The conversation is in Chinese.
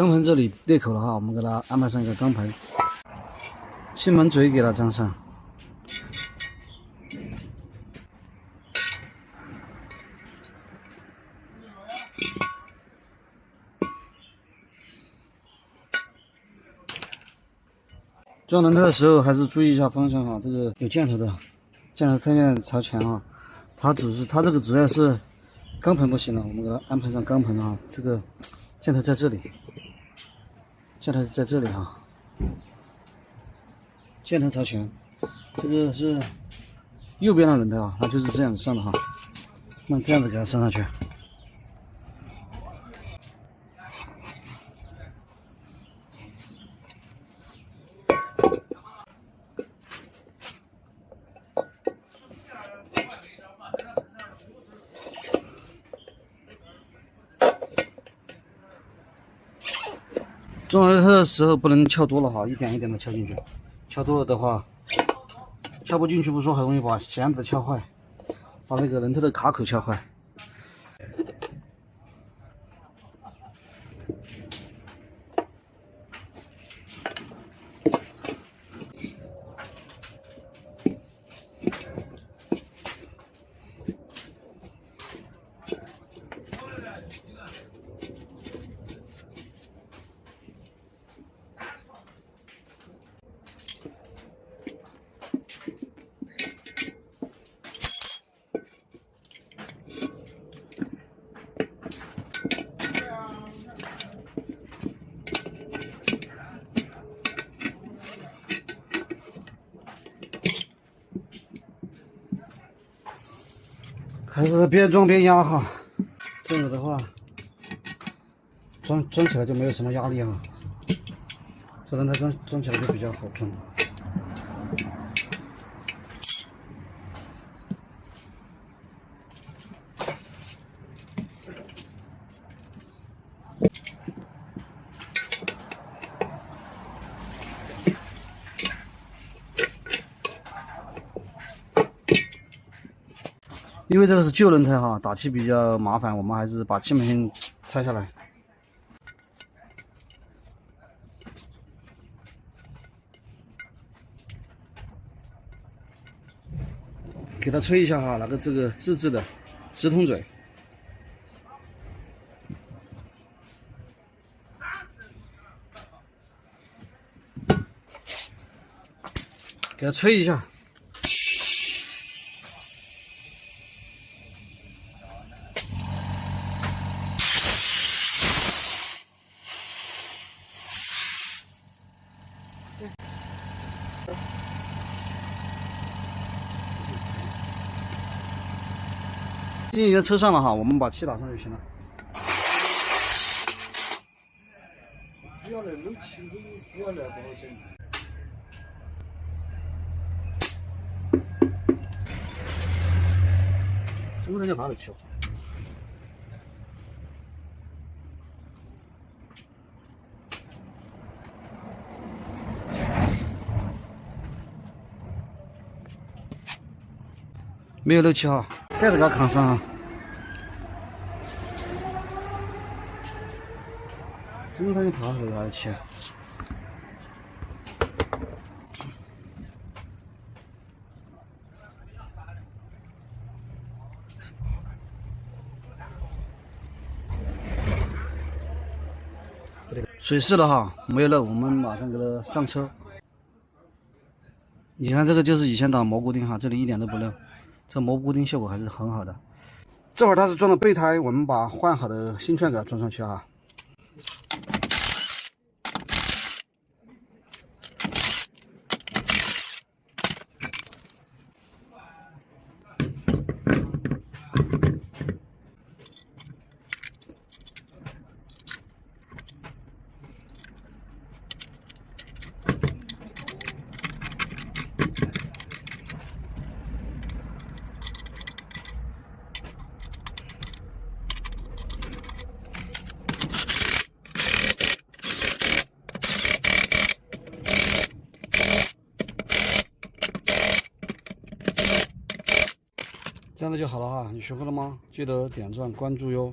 钢盆这里裂口了哈，我们给它安排上一个钢盆，气门嘴给它装上。装轮胎的时候还是注意一下方向哈，这个有箭头的，箭头推荐朝前哈。它这个主要是钢盆不行了，我们给它安排上钢盆啊。这个箭头在这里，箭头是在这里哈，箭头朝前。这个是右边的轮胎啊，它就是这样子上的哈。那这样子给它上上去。装轮胎的时候不能撬多了哈，一点一点的撬进去，撬多了的话，撬不进去不说，还容易把弦子撬坏，把那个轮胎的卡口撬坏。还是边装边压哈，这样的话装起来就没有什么压力哈。这轮胎装起来就比较好装。因为这个是旧轮胎哈，打气比较麻烦，我们还是把气门先拆下来，给它吹一下哈，拿个这个自制的直筒嘴，给它吹一下。气已经抽上了哈，我们把气打上就行了。不要来漏气，不要来保险。这个叫哪里去？没有漏气哈，盖子给它扛上啊。这轮胎就爬回来了气。水试了哈，没有漏，我们马上给它上车。你看这个就是以前打蘑菇钉哈，这里一点都不漏，这蘑菇钉效果还是很好的。这会儿它是装的备胎，我们把换好的新圈给它装上去啊。这样子就好了哈，你学会了吗？记得点赞关注哟。